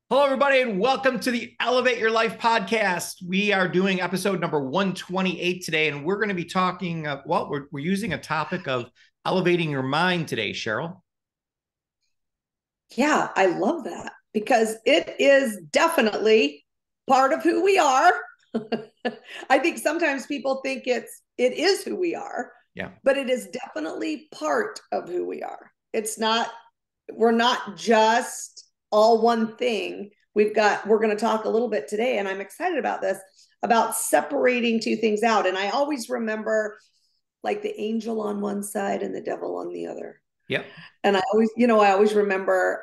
Hello, everybody, and welcome to the Elevate Your Life podcast. We are doing episode number 128 today, and we're going to be talking, we're using a topic of elevating your mind today, Cheryl. Yeah, I love that because it is definitely part of who we are. I think sometimes people think it is who we are, Yeah. but it is definitely part of who we are. It's not We're not just all one thing. We're going to talk a little bit today, and I'm excited about this, about separating two things out. And I always remember like the angel on one side and the devil on the other. Yep. And I always remember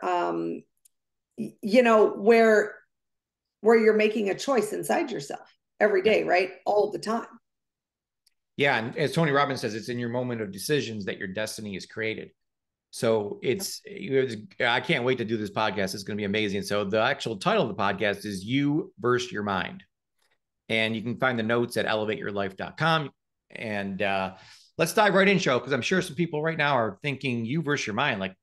where you're making a choice inside yourself every Yeah. day, right? All the time. Yeah. And as Tony Robbins says, it's in your moment of decisions that your destiny is created. So I can't wait to do this podcast. It's going to be amazing. So the actual title of the podcast is You Versus Your Mind. And you can find the notes at elevateyourlife.com. And let's dive right in, Cheryl, because I'm sure some people right now are thinking you versus your mind. Like,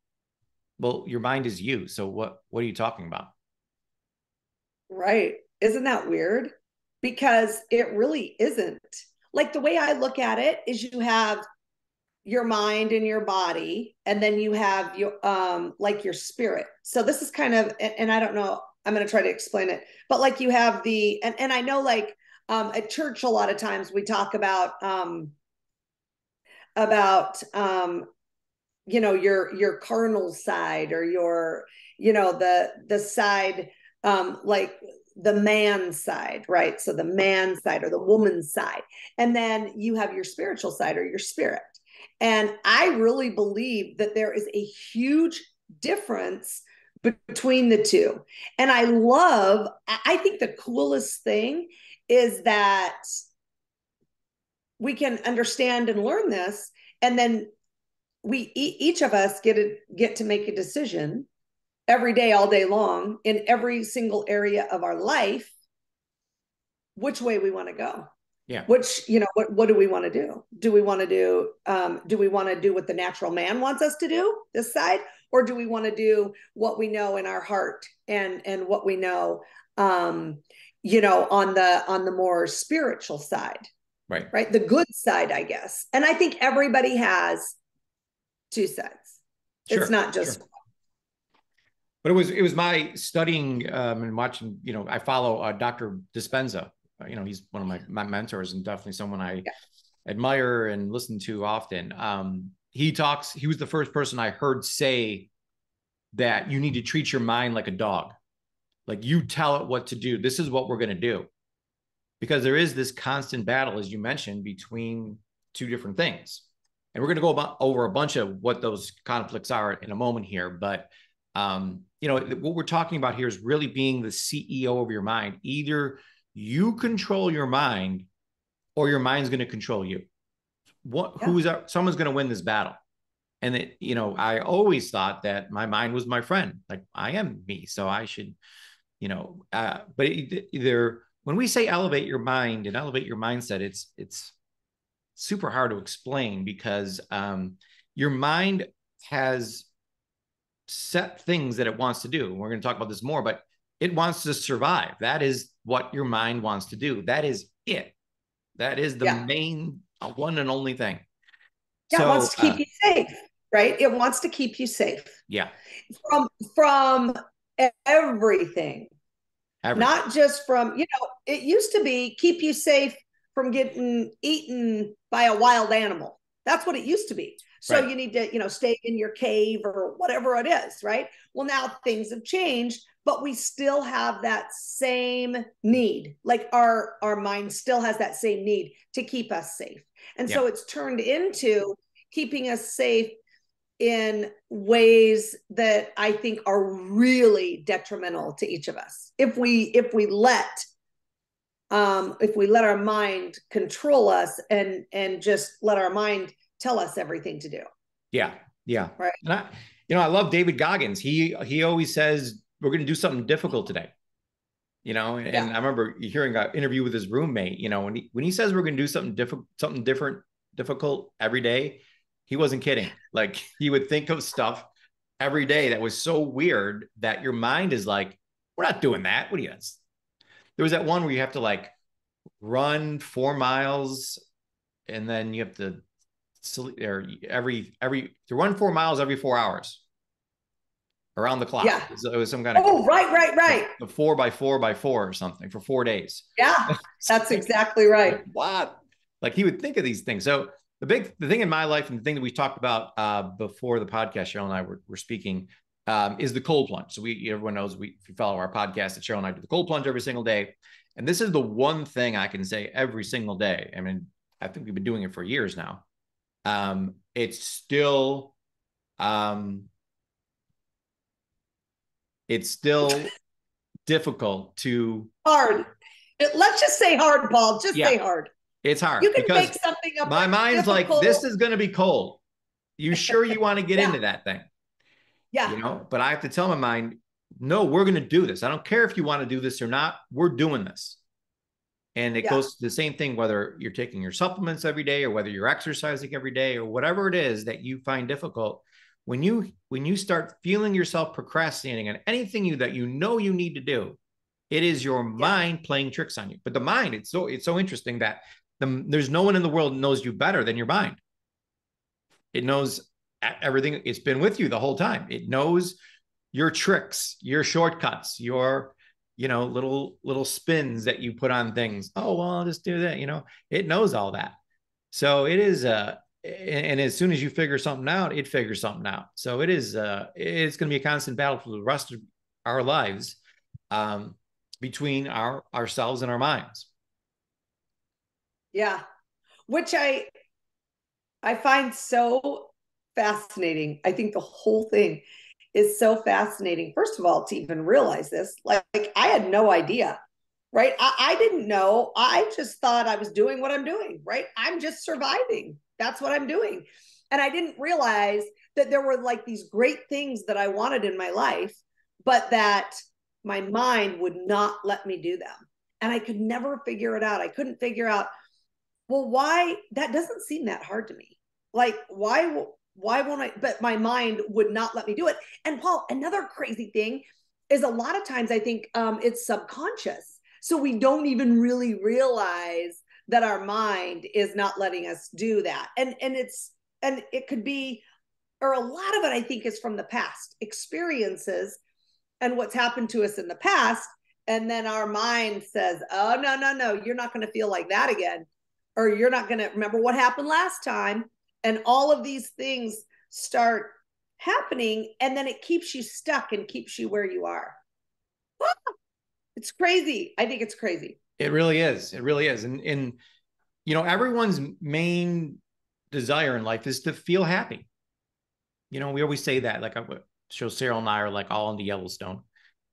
well, your mind is you. So what are you talking about? Right. Isn't that weird? Because it really isn't. Like the way I look at it is you have your mind and your body, and then you have your like your spirit. So this is kind of, and I don't know, I'm going to try to explain it, but like you have and I know like at church a lot of times we talk about your carnal side, or your the side, like the man side, right? So the man side or the woman side, and then you have your spiritual side or your spirit. And I really believe that there is a huge difference between the two. And I think the coolest thing is that we can understand and learn this, and then each of us get to make a decision every day, all day long, in every single area of our life, which way we want to go. Yeah. What do we want to do? Do we want to do what the natural man wants us to do, this side, or do we want to do what we know in our heart, and what we know, on the more spiritual side, Right. right? The good side, I guess. And I think everybody has two sides. It's Sure. not just Sure. But it was my studying and watching, I follow Dr. Dispenza. He's one of my mentors, and definitely someone I admire and listen to often. He was the first person I heard say that you need to treat your mind like a dog. Like, you tell it what to do. This is what we're going to do. Because there is this constant battle, as you mentioned, between two different things. And we're going to go over a bunch of what those conflicts are in a moment here. But, what we're talking about here is really being the CEO of your mind. Either you control your mind, or your mind's going to control you. Someone's going to win this battle. And I always thought that my mind was my friend. Like, I am me, so I should, but either when we say elevate your mind and elevate your mindset, it's super hard to explain, because your mind has set things that it wants to do. And we're going to talk about this more, but it wants to survive. That is what your mind wants to do. That is it. That is the main one and only thing. Yeah, it wants to keep you safe, right? It wants to keep you safe. Yeah. From everything. Not just from, it used to be keep you safe from getting eaten by a wild animal. That's what it used to be. So you need to, stay in your cave or whatever it is, right? Well, now things have changed, but we still have that same need. Like our mind still has that same need to keep us safe. And so it's turned into keeping us safe in ways that I think are really detrimental to each of us. If we let our mind control us, and just let our mind tell us everything to do. Yeah. Yeah. Right. And I love David Goggins. He always says, we're going to do something difficult today. And I remember hearing an interview with his roommate, when he says we're going to do something difficult every day, he wasn't kidding. Like, he would think of stuff every day that was so weird that your mind is like, We're not doing that. What do you? There was that one where you have to like run 4 miles, and then you have to or to run 4 miles every 4 hours around the clock. Yeah. It was some kind of right. A 4x4x4 or something for 4 days. Yeah, that's exactly right. Like, what? Like he would think of these things. So the thing in my life, and the thing that we talked about before the podcast, Cheryl and I were speaking, is the cold plunge. So everyone knows if you follow our podcast, that Cheryl and I do the cold plunge every single day. And this is the one thing I can say every single day. I mean, I think we've been doing it for years now. It's still difficult to hard. Let's just say hard, Paul. Just say hard. It's hard. You can make something up. My mind's like, this is going to be cold. You sure you want to get into that thing? Yeah. But I have to tell my mind, no, we're going to do this. I don't care if you want to do this or not. We're doing this. And it goes to the same thing, whether you're taking your supplements every day or whether you're exercising every day or whatever it is that you find difficult. When you start feeling yourself procrastinating on anything that you need to do, it is your mind playing tricks on you. But the mind, it's so interesting that there's no one in the world knows you better than your mind. It knows everything. It's been with you the whole time. It knows your tricks, your shortcuts, your little spins that you put on things. Oh, well, I'll just do that. It knows all that. So it is and as soon as you figure something out, it figures something out. So it's going to be a constant battle for the rest of our lives, between ourselves and our minds. Yeah. Which I find so fascinating. I think the whole thing is so fascinating. First of all, to even realize this, like I had no idea, right? I didn't know. I just thought I was doing what I'm doing, right? I'm just surviving. That's what I'm doing. And I didn't realize that there were like these great things that I wanted in my life, but that my mind would not let me do them. And I could never figure it out. I couldn't figure out, well, why? That doesn't seem that hard to me. Like, why won't I? But my mind would not let me do it. And Paul, another crazy thing is a lot of times I think it's subconscious. So we don't even really realize that our mind is not letting us do that. And it could be, or a lot of it, I think, is from the past experiences and what's happened to us in the past. And then our mind says, oh, no, you're not going to feel like that again. Or you're not going to remember what happened last time. And all of these things start happening. And then it keeps you stuck and keeps you where you are. It's crazy. I think it's crazy. It really is. It really is. And everyone's main desire in life is to feel happy. We always say that, like, show Cheryl and I are like all into Yellowstone.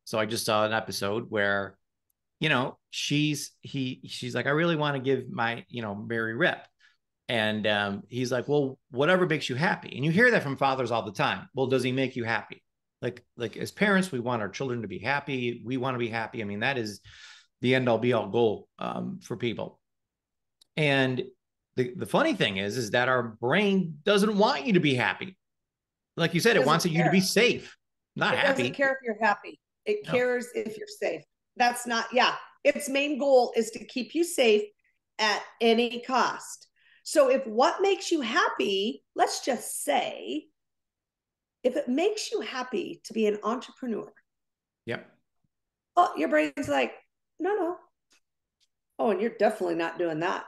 So I just saw an episode where, she's like, I really want to give my, Mary Rip. And he's like, well, whatever makes you happy. And you hear that from fathers all the time. Well, does he make you happy? Like as parents, we want our children to be happy. We want to be happy. I mean, that is the end all be all goal for people. And the funny thing is that our brain doesn't want you to be happy. Like you said, it wants you to be safe, not happy. It doesn't care if you're happy. It cares if you're safe. That's not, its main goal is to keep you safe at any cost. So if what makes you happy, let's just say, if it makes you happy to be an entrepreneur. Yep. Oh, your brain's like, no. Oh, and you're definitely not doing that.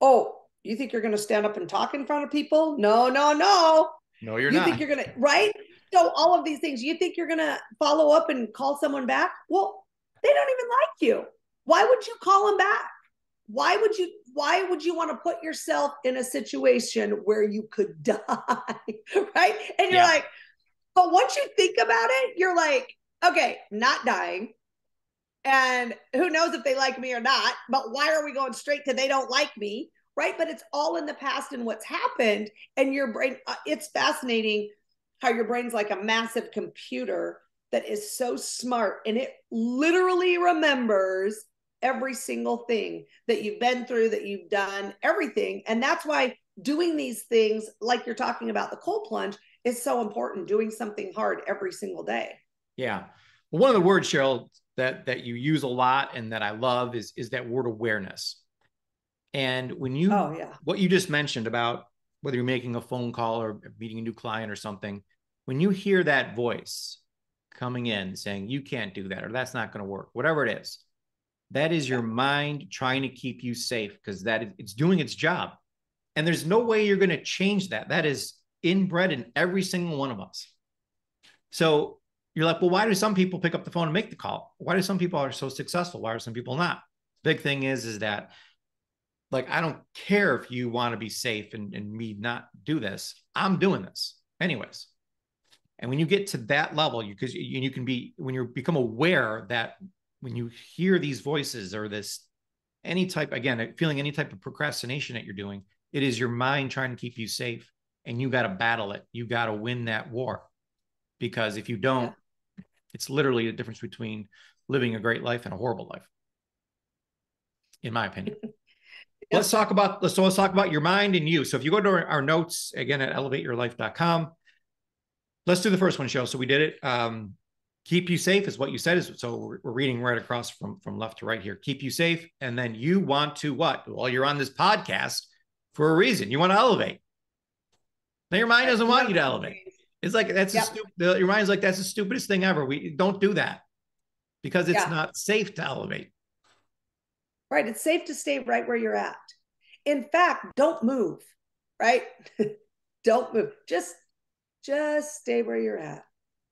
Oh, you think you're going to stand up and talk in front of people? No. No, you're not. You think you're going to, right? So all of these things, you think you're going to follow up and call someone back? Well, they don't even like you. Why would you call them back? Why would you want to put yourself in a situation where you could die? Right? And you're like, but once you think about it, you're like, okay, not dying. And who knows if they like me or not, but why are we going straight to they don't like me? Right? But it's all in the past and what's happened. And your brain, it's fascinating how your brain's like a massive computer that is so smart, and it literally remembers every single thing that you've been through, that you've done, everything. And that's why doing these things, like you're talking about the cold plunge, is so important. Doing something hard every single day. Yeah. Well, one of the words, Cheryl, that you use a lot and that I love is that word awareness. And when you, what you just mentioned about whether you're making a phone call or meeting a new client or something, when you hear that voice coming in saying, you can't do that, or that's not going to work, whatever it is, that is your mind trying to keep you safe, because it's doing its job. And there's no way you're going to change that. That is inbred in every single one of us. So you're like, well, why do some people pick up the phone and make the call? Why do some people are so successful? Why are some people not? Big thing is that, like, I don't care if you want to be safe and me not do this. I'm doing this anyways. And when you get to that level, because you can be, when you become aware that when you hear these voices or this, any type, again, feeling any type of procrastination that you're doing, it is your mind trying to keep you safe, and you got to battle it. You got to win that war, because if you don't, it's literally the difference between living a great life and a horrible life, in my opinion. Let's talk about your mind and you. So if you go to our notes again at elevateyourlife.com, let's do the first one, show. So we did it. Keep you safe is what you said. So we're reading right across from left to right here. Keep you safe. And then you want to what? Well, you're on this podcast for a reason. You want to elevate. Now your mind doesn't want you to elevate. It's like, that's your mind's like, that's the stupidest thing ever. We don't do that, because it's not safe to elevate. Right. It's safe to stay right where you're at. In fact, don't move, right? Don't move. Just stay where you're at.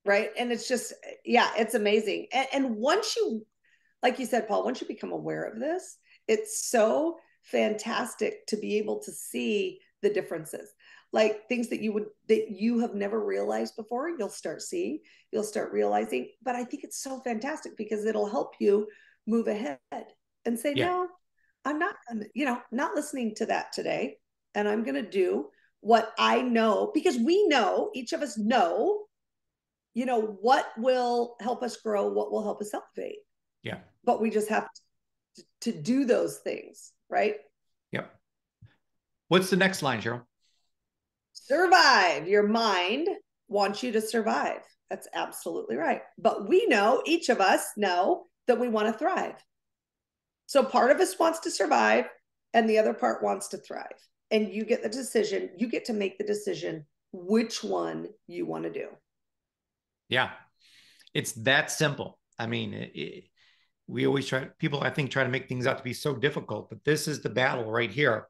Right. And it's just, it's amazing. And once you, like you said, Paul, once you become aware of this, it's so fantastic to be able to see the differences, like things that you have never realized before. You'll start realizing, but I think it's so fantastic because it'll help you move ahead and say, no, I'm not, not listening to that today. And I'm going to do what I know, because we know, each of us know, what will help us grow, what will help us elevate. Yeah. But we just have to do those things, right? Yep. What's the next line, Cheryl? Survive. Your mind wants you to survive. That's absolutely right. But we know, each of us know, that we want to thrive. So part of us wants to survive and the other part wants to thrive. And you get the decision, you get to make the decision which one you want to do. Yeah, it's that simple. I mean, we always people, I think, try to make things out to be so difficult, but this is the battle right here.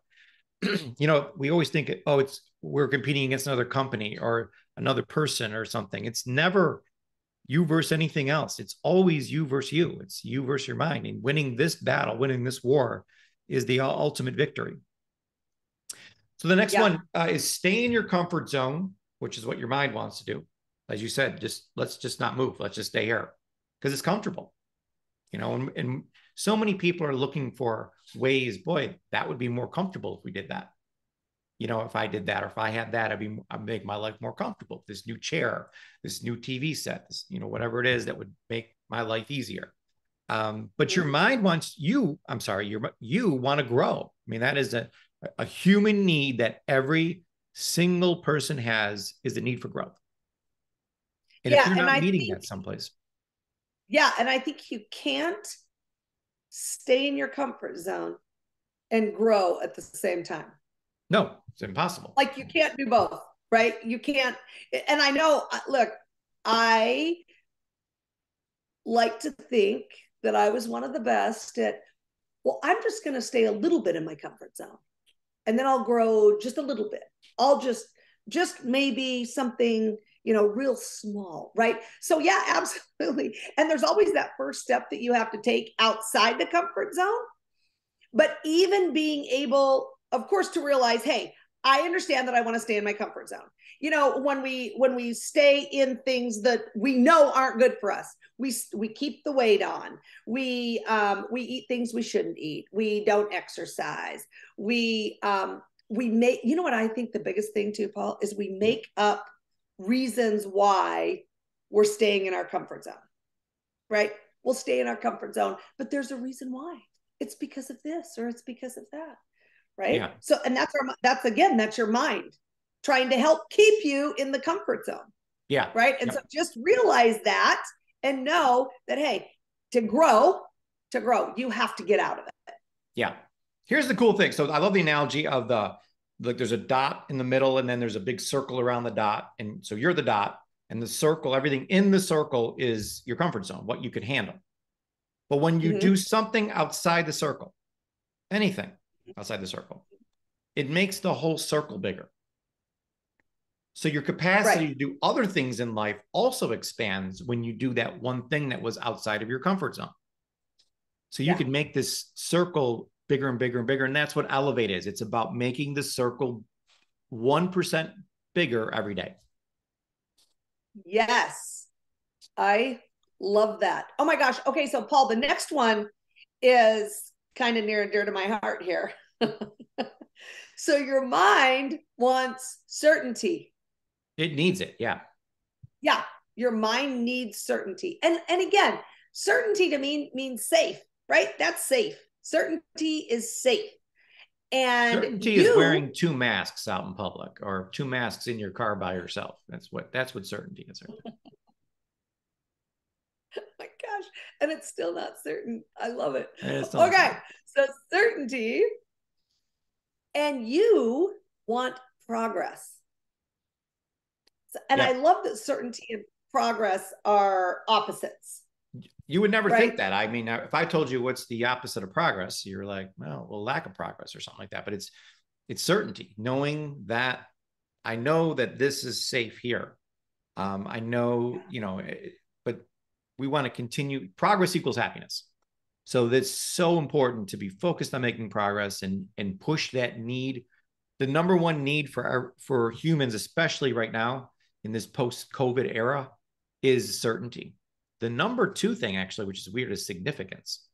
We always think, we're competing against another company or another person or something. It's never you versus anything else. It's always you versus you. It's you versus your mind. And winning this battle, winning this war, is the ultimate victory. So the next one is stay in your comfort zone, which is what your mind wants to do. As you said, let's just not move. Let's just stay here because it's comfortable, and so many people are looking for ways, boy, that would be more comfortable if we did that. If I did that, or if I had that, I'd make my life more comfortable. This new chair, this new TV set, this, whatever it is that would make my life easier. But your mind wants you want to grow. I mean, that is a human need that every single person has, is the need for growth. And if you're not meeting that someplace. Yeah. And I think you can't stay in your comfort zone and grow at the same time. No, it's impossible. Like you can't do both, right? You can't. And I know, look, I like to think that I was one of the best at, well, I'm just going to stay a little bit in my comfort zone and then I'll grow just a little bit. I'll just maybe something, real small, right? So yeah, absolutely. And there's always that first step that you have to take outside the comfort zone. But even being able, of course, to realize, hey, I understand that I want to stay in my comfort zone. When we stay in things that we know aren't good for us, we keep the weight on. We eat things we shouldn't eat. We don't exercise. We make, what I think the biggest thing too, Paul, is we make up reasons why we're staying in our comfort zone, right? We'll stay in our comfort zone, but there's a reason why. It's because of this, or it's because of that, right? Yeah. So, and that's your mind trying to help keep you in the comfort zone. Yeah. Right. And so just realize that and know that, hey, to grow, you have to get out of it. Yeah. Here's the cool thing. So I love the analogy of like there's a dot in the middle and then there's a big circle around the dot. And so you're the dot and the circle, everything in the circle is your comfort zone, what you could handle. But when you do something outside the circle, anything outside the circle, it makes the whole circle bigger. So your capacity to do other things in life also expands when you do that one thing that was outside of your comfort zone. So you can make this circle bigger and bigger and bigger. And that's what Elevate is. It's about making the circle 1% bigger every day. Yes. I love that. Oh my gosh. Okay. So Paul, the next one is kind of near and dear to my heart here. So your mind wants certainty. It needs it. Yeah. Yeah. Your mind needs certainty. And again, certainty to me means safe, right? That's safe. Certainty is safe. And certainty is wearing 2 masks out in public or 2 masks in your car by yourself. That's what certainty is. Oh my gosh. And it's still not certain. I love it. Okay. So certainty, and you want progress. And I love that certainty and progress are opposites. You would never think that. I mean, if I told you what's the opposite of progress, you're like, well, lack of progress or something like that. But it's certainty, knowing that I know that this is safe here. I know, but we want to continue. Progress equals happiness. So that's so important to be focused on making progress and push that need. The number one need for humans, especially right now in this post-COVID era, is certainty. The number 2 thing, actually, which is weird, is significance.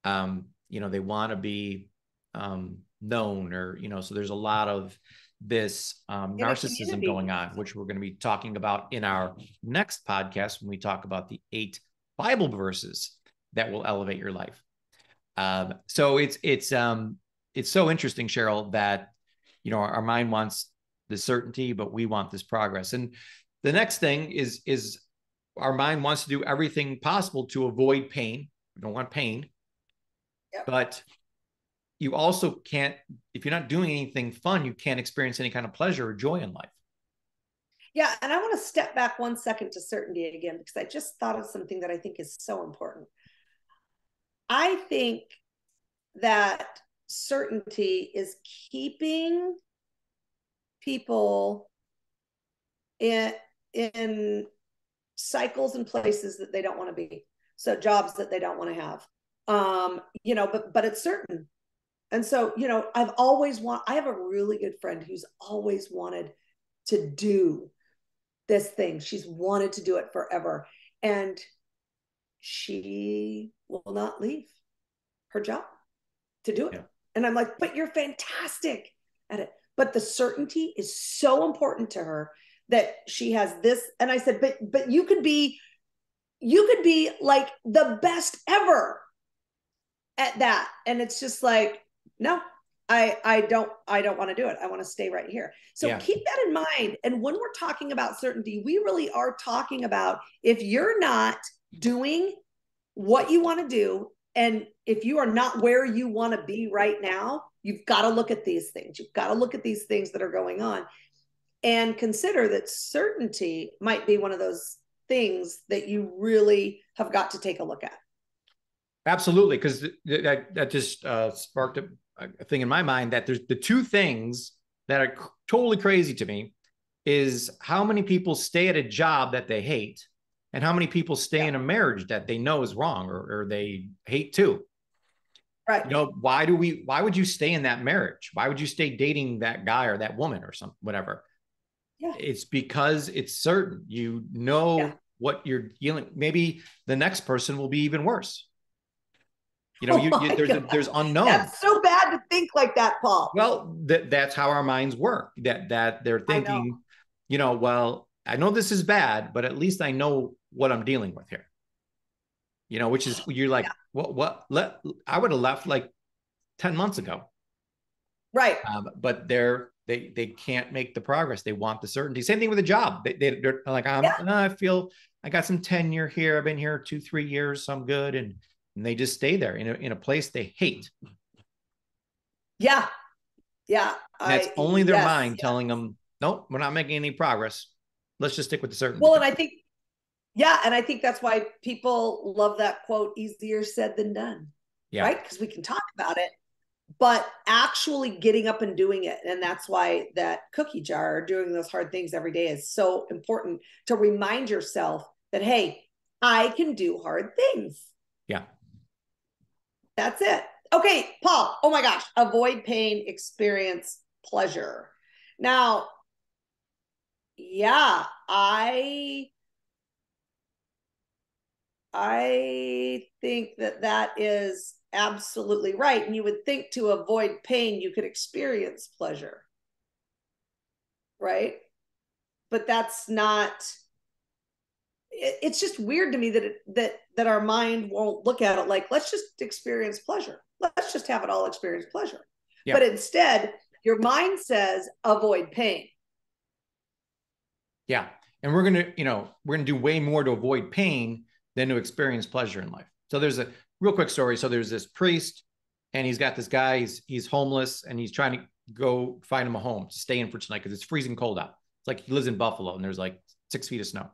They want to be known, or so there's a lot of this narcissism going on, which we're going to be talking about in our next podcast when we talk about the 8 Bible verses that will elevate your life. So it's so interesting, Cheryl, that our mind wants the certainty, but we want this progress. And the next thing is our mind wants to do everything possible to avoid pain. We don't want pain. Yep. But you also can't, if you're not doing anything fun, you can't experience any kind of pleasure or joy in life. Yeah. And I want to step back 1 second to certainty again, because I just thought of something that I think is so important. I think that certainty is keeping people in cycles and places that they don't want to be. So jobs that they don't want to have, but it's certain. And so, I have a really good friend who's always wanted to do this thing. She's wanted to do it forever. And she will not leave her job to do it. Yeah. And I'm like, but you're fantastic at it. But the certainty is so important to her that she has this. And I said, but you could be like the best ever at that. And it's just like, no, I don't want to do it. I want to stay right here. So keep that in mind. And when we're talking about certainty, we really are talking about if you're not doing what you want to do, and if you are not where you want to be right now, you've got to look at these things. You've got to look at these things that are going on and consider that certainty might be one of those things that you really have got to take a look at. Absolutely. Because that just sparked a thing in my mind, that there's the 2 things that are totally crazy to me is how many people stay at a job that they hate and how many people stay in a marriage that they know is wrong or they hate too. Right. Why would you stay in that marriage? Why would you stay dating that guy or that woman or something, whatever? Yeah. It's because it's certain, what you're dealing. Maybe the next person will be even worse. There's unknown. That's so bad to think like that, Paul. Well, that's how our minds work. That they're thinking, well, I know this is bad, but at least I know what I'm dealing with here. Which is, you're like, I would have left like 10 months ago. Right. But they're they can't make the progress. They want the certainty. Same thing with a job. They're like, I feel I got some tenure here. I've been here 2-3 years, so I'm good. And they just stay there in a place they hate. Yeah. Yeah. That's only their mind telling them, nope, we're not making any progress. Let's just stick with the certainty. Well, and I think, and I think that's why people love that quote, easier said than done. Yeah. Right? Because we can talk about it, but actually getting up and doing it. And that's why that cookie jar, or doing those hard things every day, is so important, to remind yourself that, hey, I can do hard things. Yeah. That's it. Okay, Paul. Oh my gosh. Avoid pain, experience pleasure. Now, yeah, I think that is absolutely right. And you would think to avoid pain, you could experience pleasure, right? But that's not, it's just weird to me that our mind won't look at it like, let's just experience pleasure. Let's just have it all experience pleasure. Yeah. But instead, your mind says avoid pain. Yeah. And we're going to do way more to avoid pain than to experience pleasure in life. So there's a real quick story. So there's this priest, and he's got this guy, he's homeless, and he's trying to go find him a home to stay in for tonight because it's freezing cold out. It's like he lives in Buffalo and there's like 6 feet of snow.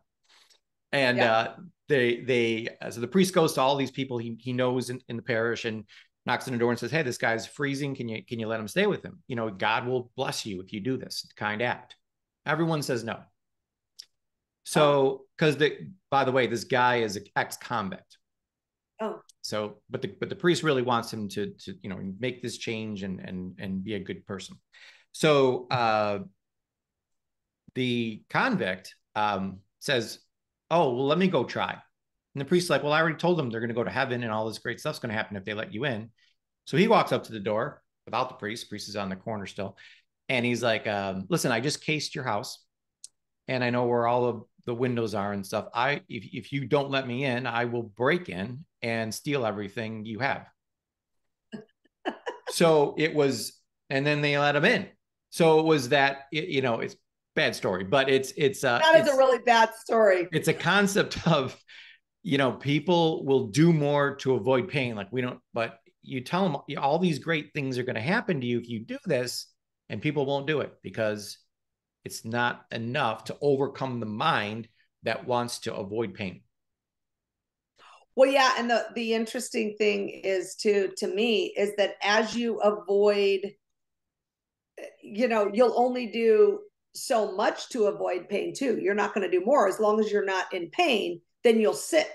And so the priest goes to all these people he knows in the parish and knocks on the door and says, hey, this guy's freezing. Can you let him stay with him? God will bless you if you do this kind act. Everyone says no. So, because by the way, this guy is an ex-convict. Oh. So, but the priest really wants him to make this change and be a good person. So, the convict says, oh, well, let me go try. And the priest's like, well, I already told them they're going to go to heaven and all this great stuff's going to happen if they let you in. So he walks up to the door without the priest. The priest is on the corner still. And he's like, listen, I just cased your house and I know where all of the windows are and stuff. If you don't let me in, I will break in and steal everything you have. So it was, and then they let him in. So it was that, it's a bad story, but it's that is a really bad story. It's a concept of, people will do more to avoid pain. Like but you tell them all these great things are going to happen to you if you do this, and people won't do it because it's not enough to overcome the mind that wants to avoid pain. Well, yeah. And the interesting thing is to me is that as you avoid, you'll only do so much to avoid pain too. You're not going to do more. As long as you're not in pain, then you'll sit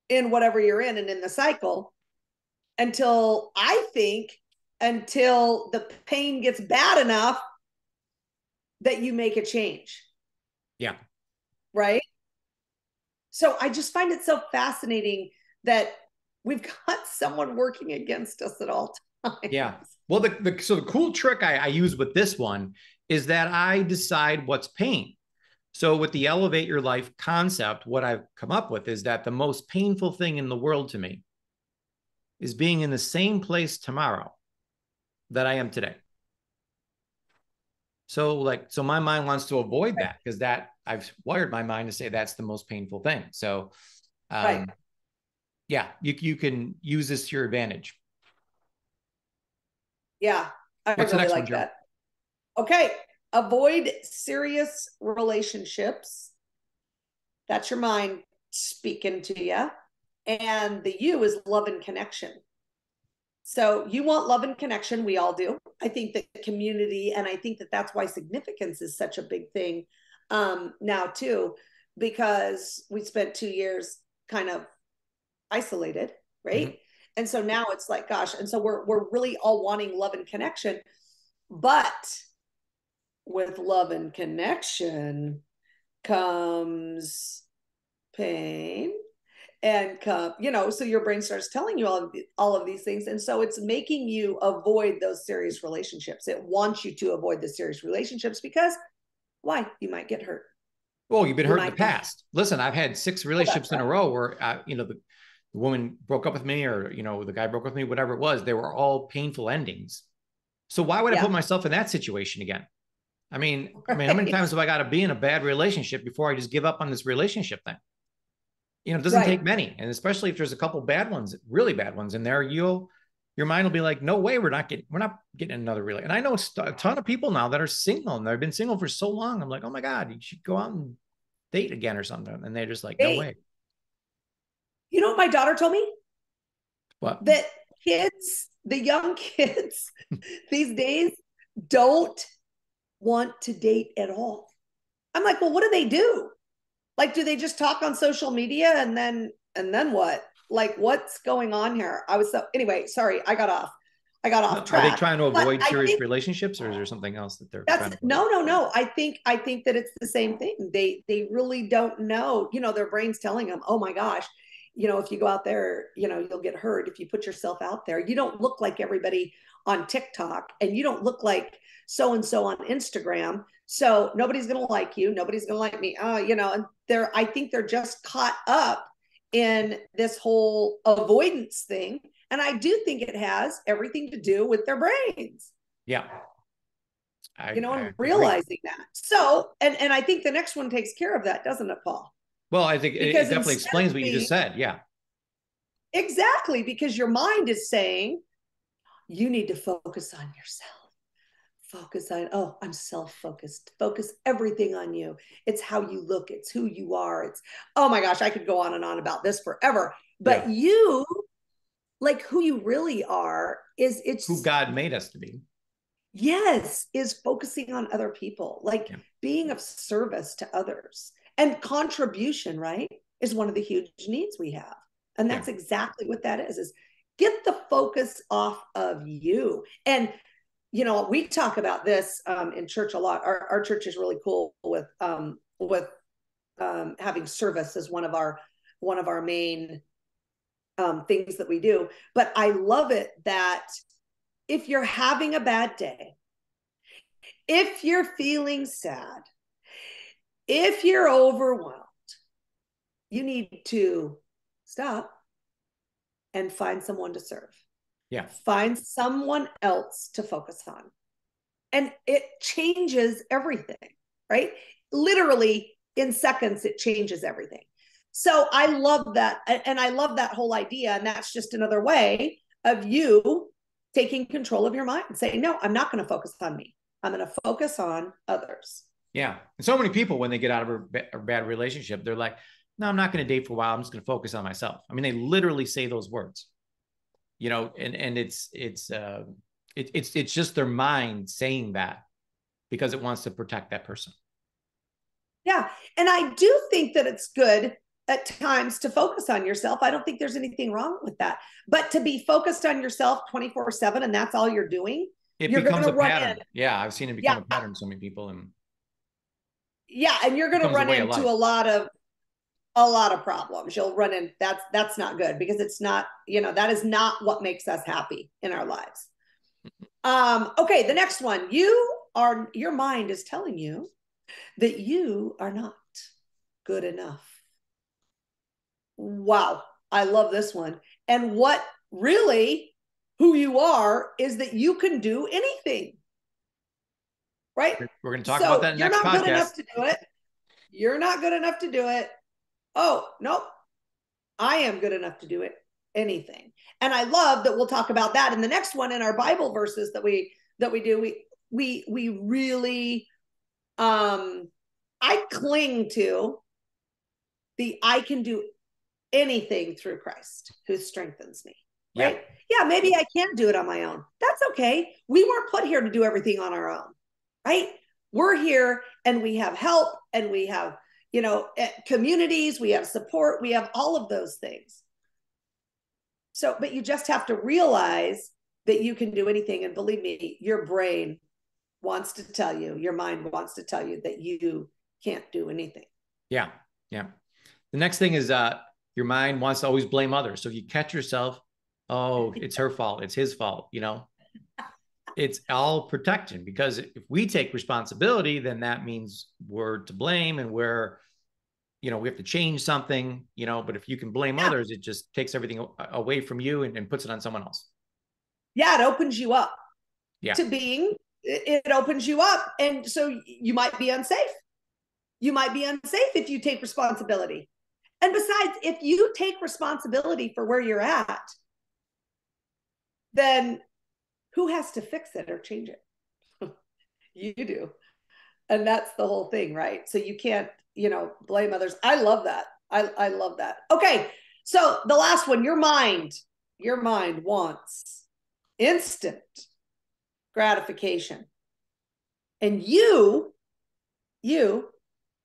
in whatever you're in and in the cycle until the pain gets bad enough that you make a change. Yeah. Right. So I just find it so fascinating that we've got someone working against us at all times. Yeah. Well, so the cool trick I use with this one is that I decide what's pain. So with the Elevate Your Life concept, what I've come up with is that the most painful thing in the world to me is being in the same place tomorrow that I am today. So my mind wants to avoid that because I've wired my mind to say that's the most painful thing. So, right. Yeah, you can use this to your advantage. Yeah, I really like that. Okay, avoid serious relationships. That's your mind speaking to you. And the U is love and connection. So you want love and connection. We all do. I think that community, and I think that that's why significance is such a big thing now too, because we spent 2 years kind of isolated, right? Mm-hmm. And so now it's like, gosh, and so we're really all wanting love and connection, but with love and connection comes pain. And so your brain starts telling you all of these things. And so it's making you avoid those serious relationships. It wants you to avoid the serious relationships because why? You might get hurt. Well, you've been hurt in the past. Listen, I've had 6 relationships in a row where, the woman broke up with me or, the guy broke up with me, whatever it was. They were all painful endings. So why would I Yeah. put myself in that situation again? I mean, how many Right. times have I got to be in a bad relationship before I just give up on this relationship thing? You know, it doesn't take Right. many. And especially if there's a couple bad ones, really bad ones in there, your mind will be like, no way, we're not getting another relationship. And I know a ton of people now that are single and they've been single for so long. I'm like, oh my God, you should go out and date again or something. And they're just like, no Hey, way. you know what my daughter told me? What? That kids, the young kids these days don't want to date at all. I'm like, well, what do they do? Like, do they just talk on social media and then what? Like, what's going on here? I was so anyway, sorry, I got off Are they track. trying to But avoid I serious think relationships, or is there something else that they're trying that's to avoid? no. I think that it's the same thing. They really don't know. You know, their brain's telling them, oh my gosh, you know, if you go out there, you know, you'll get hurt if you put yourself out there. You don't look like everybody on TikTok, and you don't look like so and so on Instagram. So nobody's gonna like you. Nobody's gonna like me. You know, and I think they're just caught up in this whole avoidance thing. And I do think it has everything to do with their brains, Yeah, you know, I and agree. realizing that. So, and I think the next one takes care of that, doesn't it, Paul? Well, I think it Because definitely instead explains of what you being just said. Yeah. exactly, because your mind is saying you need to focus on yourself. Focus on, oh, I'm self focused. Focus everything on you. It's how you look, it's who you are. It's, oh my gosh, I could go on and on about this forever. Yeah. But you, like who you really are, is Who it's, God made us to be. yes, is focusing on other people, like Yeah. being of service to others. And contribution, right, is one of the huge needs we have. And Yeah. that's exactly what that is get the focus off of you. And you know, we talk about this in church a lot. Our church is really cool with having service as one of our main things that we do. But I love it that if you're having a bad day, if you're feeling sad, if you're overwhelmed, you need to stop and find someone to serve. Yeah. Find someone else to focus on. And it changes everything, right? Literally in seconds, it changes everything. So I love that. And I love that whole idea. And that's just another way of you taking control of your mind and saying, no, I'm not going to focus on me. I'm going to focus on others. Yeah. And so many people, when they get out of a bad relationship, they're like, no, I'm not going to date for a while. I'm just going to focus on myself. I mean, they literally say those words, you know, and it's just their mind saying that because it wants to protect that person. Yeah. And I do think that it's good at times to focus on yourself. I don't think there's anything wrong with that. But to be focused on yourself 24/7 and that's all you're doing, It you're going becomes to a run in. pattern. Yeah. I've seen it become Yeah. a pattern in so many people, and Yeah. And you're it going to becomes a run way of into life. a lot of problems. You'll run in. That's not good because it's not, you know, that is not what makes us happy in our lives. Okay. The next one, your mind is telling you that you are not good enough. Wow, I love this one. And what really who you are is that you can do anything, right? We're going to talk about So that you're next not good podcast. enough to do it. You're not good enough to do it. Oh, nope. I am good enough to do it. Anything. And I love that we'll talk about that in the next one in our Bible verses that we do. We really I cling to the I can do anything through Christ who strengthens me. Yeah. Right? Yeah, maybe I can't do it on my own. That's okay. We weren't put here to do everything on our own. Right? We're here and we have help and we have, you know, communities, we have support, we have all of those things. So, but you just have to realize that you can do anything. And believe me, your brain wants to tell you, your mind wants to tell you that you can't do anything. Yeah. Yeah. The next thing is your mind wants to always blame others. So if you catch yourself, oh, it's her fault, it's his fault, you know, it's all protection, because if we take responsibility, then that means we're to blame and we're, you know, we have to change something, you know, but if you can blame others, it just takes everything away from you and puts it on someone else. Yeah, it opens you up. Yeah. to being, it opens you up. And so you might be unsafe. You might be unsafe if you take responsibility. And besides, if you take responsibility for where you're at, then who has to fix it or change it? You do. And that's the whole thing, right? So you can't, blame others. I love that. I love that. Okay. So the last one, your mind wants instant gratification. And you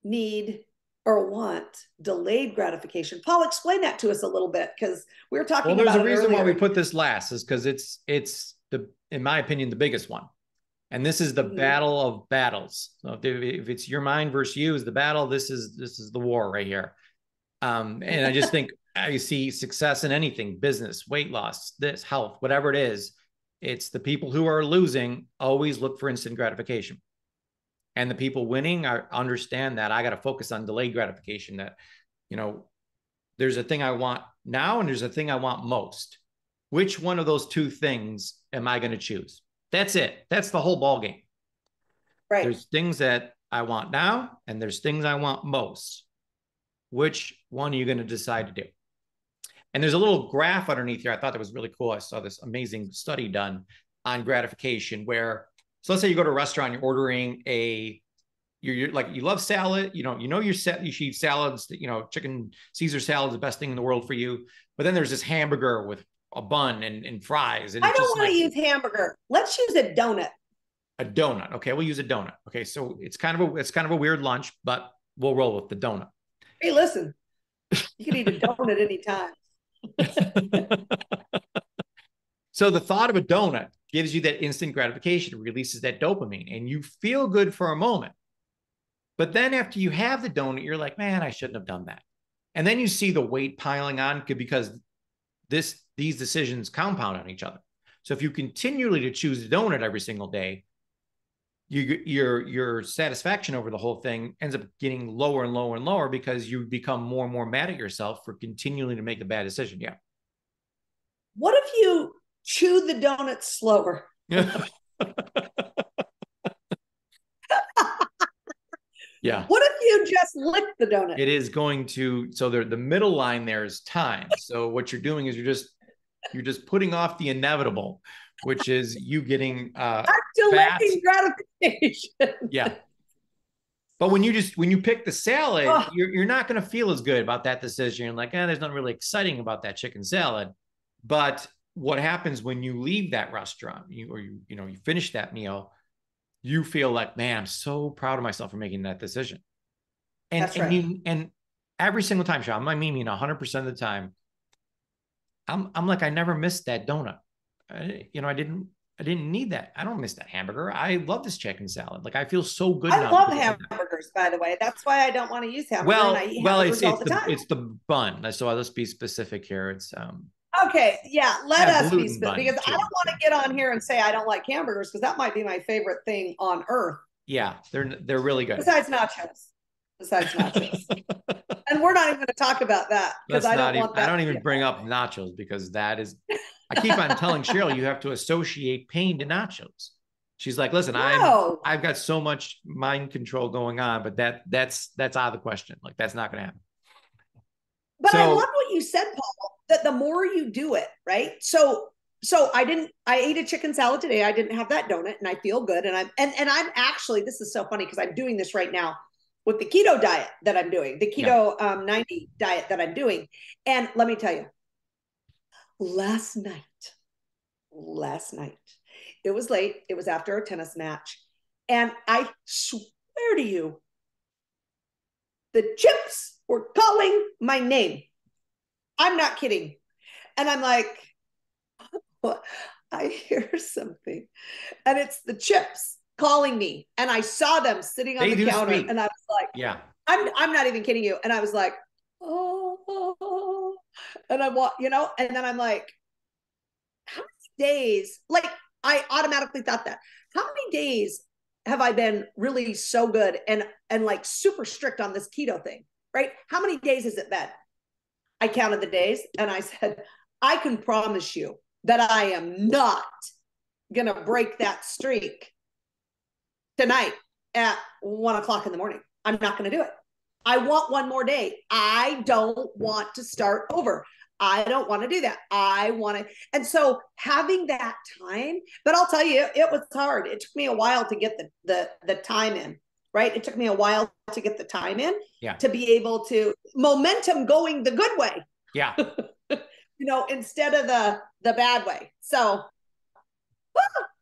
need or want delayed gratification. Paul, explain that to us a little bit, because we were talking about it earlier. There's a reason why we put this last, is because it's in my opinion, the biggest one. And this is the battle of battles. So if it's your mind versus you is the battle, this is the war right here. And I just think I see success in anything, business, weight loss, this, health, whatever it is. It's the people who are losing always look for instant gratification. And the people winning understand that I got to focus on delayed gratification, that, there's a thing I want now and there's a thing I want most. Which one of those two things am I going to choose? That's it. That's the whole ball game. Right. There's things that I want now and there's things I want most. Which one are you going to decide to do? And there's a little graph underneath here. I thought that was really cool. I saw this amazing study done on gratification where, so let's say you go to a restaurant, you're ordering you're like, you love salad, you should eat salads, chicken Caesar salad is the best thing in the world for you. But then there's this hamburger with a bun and fries. And I don't want to use hamburger. Let's use a donut. A donut. Okay, we'll use a donut. Okay, so it's kind of a weird lunch, but we'll roll with the donut. Hey, listen, you can eat a donut anytime. So the thought of a donut gives you that instant gratification, releases that dopamine, and you feel good for a moment. But then after you have the donut, you're like, man, I shouldn't have done that. And then you see the weight piling on because these decisions compound on each other. So if you continually to choose the donut every single day, your satisfaction over the whole thing ends up getting lower and lower and lower because you become more and more mad at yourself for continuing to make a bad decision. Yeah. What if you chew the donut slower? Yeah. What if you just lick the donut? It is going to, so the middle line there is time. So what you're doing is you're just putting off the inevitable, which is you getting delaying gratification. Yeah. But when you pick the salad, you're not going to feel as good about that decision. You're like, there's nothing really exciting about that chicken salad. But what happens when you leave that restaurant, you finish that meal, you feel like, man, I'm so proud of myself for making that decision. And that's right. And every single time, Sean, I mean 100% of the time, I'm like, I never missed that donut. I didn't need that. I don't miss that hamburger. I love this chicken salad. Like, I feel so good. I love hamburgers, by the way. That's why I don't want to use hamburger. It's the bun. So let's be specific here. It's okay, yeah. Let us be specific, because I don't want to get on here and say I don't like hamburgers, because that might be my favorite thing on earth. Yeah, they're really good. Besides nachos. And we're not even going to talk about that, because I don't even bring up nachos, because that is, I keep on telling Cheryl, you have to associate pain to nachos. She's like, listen, I've got so much mind control going on, but that's out of the question. Like, that's not going to happen. But I love what you said, Paul, that the more you do it, right? So I ate a chicken salad today. I didn't have that donut, and I feel good. And I'm actually, this is so funny, because I'm doing this right now with the keto diet that I'm doing, the keto 90 diet that I'm doing. And let me tell you, last night, it was late. It was after a tennis match. And I swear to you, the chips were calling my name. I'm not kidding. And I'm like, I hear something. And it's the chips calling me. And I saw them sitting on the counter. Speak. And I was like, yeah, I'm not even kidding you. And I was like, oh, and I want, and then I'm like, how many days? Like, I automatically thought that. How many days have I been really so good and like super strict on this keto thing, right? How many days has it been? I counted the days, and I said, I can promise you that I am not going to break that streak tonight at 1 o'clock in the morning. I'm not going to do it. I want one more day. I don't want to start over. I don't want to do that. I want to. And so having that time, but I'll tell you, it was hard. It took me a while to get the time in, right? It took me a while to get the time in, to be able to momentum going the good way. Yeah. Instead of the bad way. So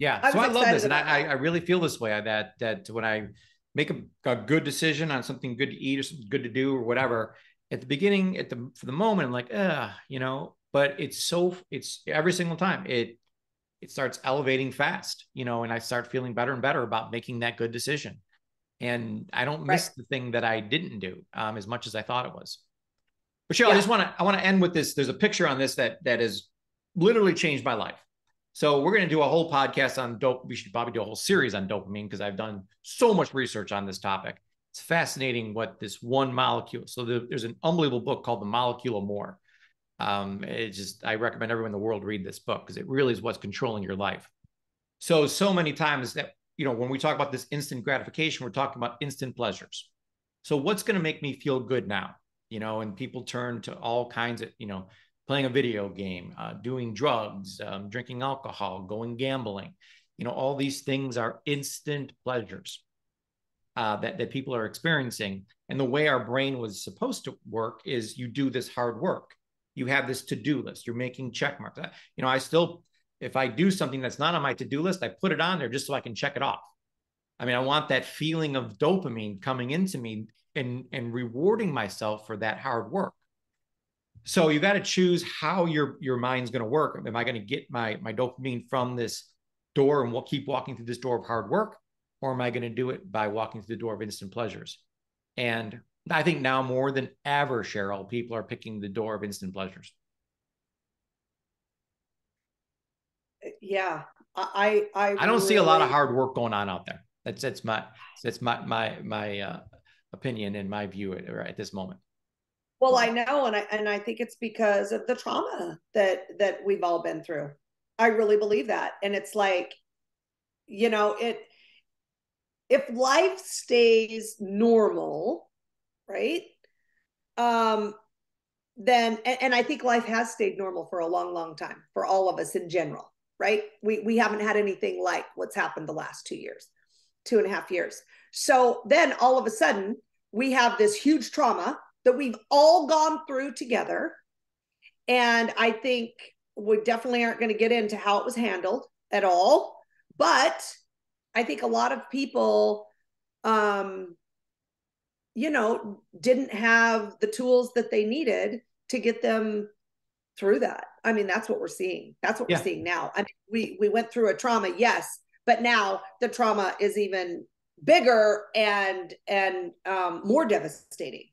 yeah. So I love this. And I really feel this way, that when I make a good decision on something good to eat or something good to do or whatever, at the beginning, for the moment, I'm like, but it's every single time it starts elevating fast, and I start feeling better and better about making that good decision. And I don't miss the thing that I didn't do as much as I thought it was. But Cheryl, I want to end with this. There's a picture on this that has literally changed my life. So we're going to do a whole podcast on dope. We should probably do a whole series on dopamine because I've done so much research on this topic. It's fascinating what this one molecule. So there's an unbelievable book called The Molecule of More. I recommend everyone in the world read this book because it really is what's controlling your life. So many times that, when we talk about this instant gratification, we're talking about instant pleasures. So what's going to make me feel good now? And people turn to all kinds of, playing a video game, doing drugs, drinking alcohol, going gambling. All these things are instant pleasures that people are experiencing. And the way our brain was supposed to work is you do this hard work. You have this to-do list. You're making check marks. I still, if I do something that's not on my to-do list, I put it on there just so I can check it off. I mean, I want that feeling of dopamine coming into me and rewarding myself for that hard work. So you got to choose how your mind's going to work. Am I going to get my dopamine from this door and we'll keep walking through this door of hard work? Or am I going to do it by walking through the door of instant pleasures? And I think now more than ever, Cheryl, people are picking the door of instant pleasures. Yeah, I don't see a lot of hard work going on out there. That's my opinion and my view at this moment. Well, I know, and I think it's because of the trauma that we've all been through. I really believe that, and it's like, if life stays normal, right? Then, and I think life has stayed normal for a long, long time for all of us in general, right? We haven't had anything like what's happened the last 2 years, 2.5 years. So then all of a sudden we have this huge trauma that we've all gone through together. And I think we definitely aren't going to get into how it was handled at all. But I think a lot of people, didn't have the tools that they needed to get them through that. I mean, that's what we're seeing. That's what we're seeing now. I mean, we went through a trauma, yes, but now the trauma is even bigger and more devastating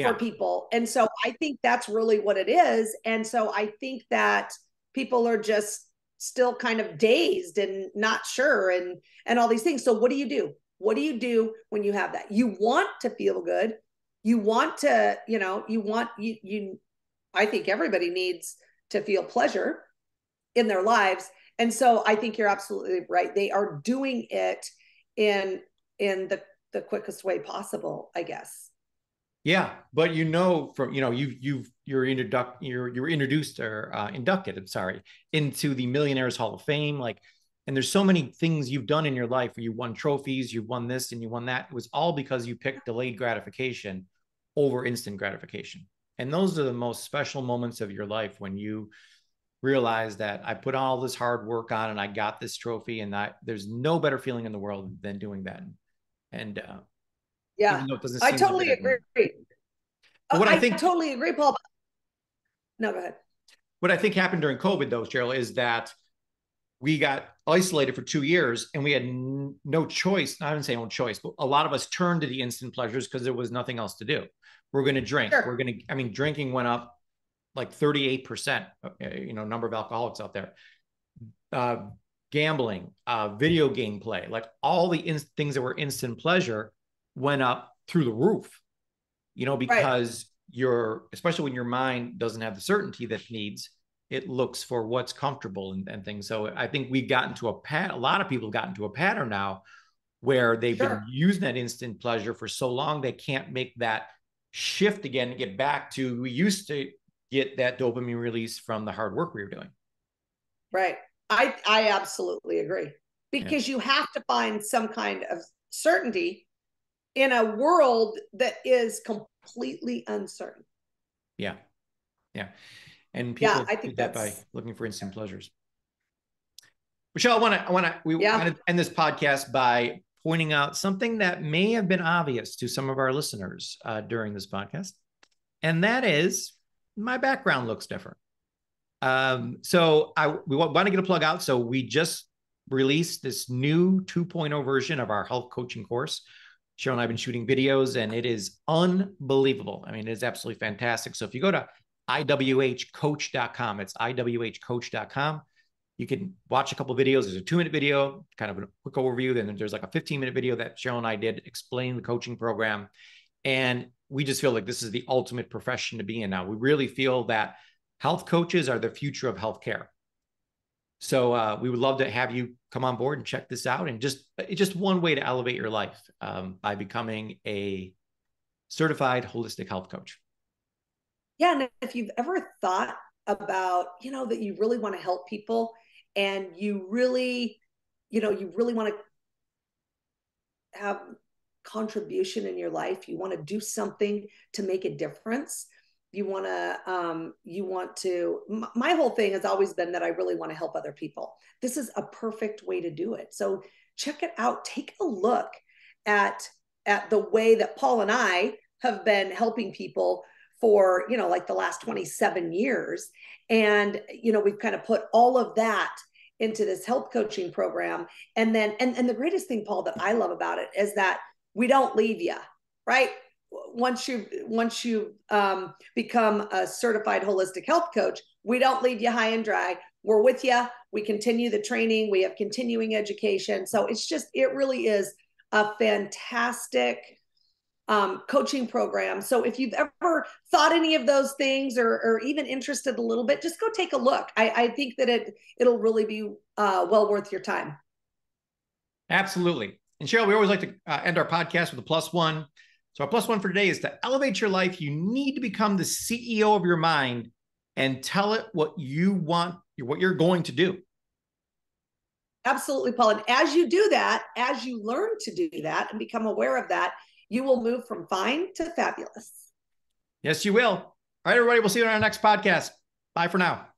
for people. And so I think that's really what it is. And so I think that people are just still kind of dazed and not sure and all these things. So what do you do? What do you do when you have that? You want to feel good. You want to, I think everybody needs to feel pleasure in their lives. And so I think you're absolutely right. They are doing it in the quickest way possible, I guess. Yeah, but from you're introduced or inducted, I'm sorry, into the Millionaires Hall of Fame, and there's so many things you've done in your life where you won trophies, you won this and you won that. It was all because you picked delayed gratification over instant gratification. And those are the most special moments of your life when you realize that I put all this hard work on and I got this trophy, and there's no better feeling in the world than doing that. And yeah, I totally agree. I totally agree, Paul. No, go ahead. What I think happened during COVID, though, Cheryl, is that we got isolated for 2 years and we had no choice. I wouldn't say no choice, but a lot of us turned to the instant pleasures because there was nothing else to do. We're going to drink. Sure. Drinking went up like 38%, number of alcoholics out there. Gambling, video game play, like all the things that were instant pleasure went up through the roof, because especially when your mind doesn't have the certainty that it needs, it looks for what's comfortable and things. So I think we've gotten to a lot of people have gotten to a pattern now where they've been using that instant pleasure for so long, they can't make that shift again and get back to, we used to get that dopamine release from the hard work we were doing. Right. I absolutely agree, because you have to find some kind of certainty in a world that is completely uncertain. Yeah. Yeah. And people I think do that by looking for instant pleasures. Michelle, we want to end this podcast by pointing out something that may have been obvious to some of our listeners during this podcast. And that is, my background looks different. So we want to get a plug out. So we just released this new 2.0 version of our health coaching course. Cheryl and I have been shooting videos, and it is unbelievable. I mean, it is absolutely fantastic. So if you go to iwhcoach.com, it's iwhcoach.com. You can watch a couple of videos. There's a 2-minute video, kind of a quick overview. Then there's like a 15-minute video that Cheryl and I did explaining the coaching program. And we just feel like this is the ultimate profession to be in now. We really feel that health coaches are the future of healthcare. So we would love to have you come on board and check this out. And it's just one way to elevate your life by becoming a certified holistic health coach. Yeah. And if you've ever thought about, that you really want to help people, and you really want to have contribution in your life, you want to do something to make a difference, my whole thing has always been that I really want to help other people. This is a perfect way to do it. So check it out. Take a look at the way that Paul and I have been helping people for, like the last 27 years. And, we've kind of put all of that into this health coaching program. And then, and the greatest thing, Paul, that I love about it is that we don't leave you, right? Once you become a certified holistic health coach, we don't leave you high and dry. We're with you. We continue the training. We have continuing education. So it really is a fantastic coaching program. So if you've ever thought any of those things, or even interested a little bit, just go take a look. I think that it'll really be well worth your time. Absolutely. And Cheryl, we always like to end our podcast with a +1. So our +1 for today is to elevate your life. You need to become the CEO of your mind and tell it what you want, what you're going to do. Absolutely, Paul. And as you do that, as you learn to do that and become aware of that, you will move from fine to fabulous. Yes, you will. All right, everybody. We'll see you on our next podcast. Bye for now.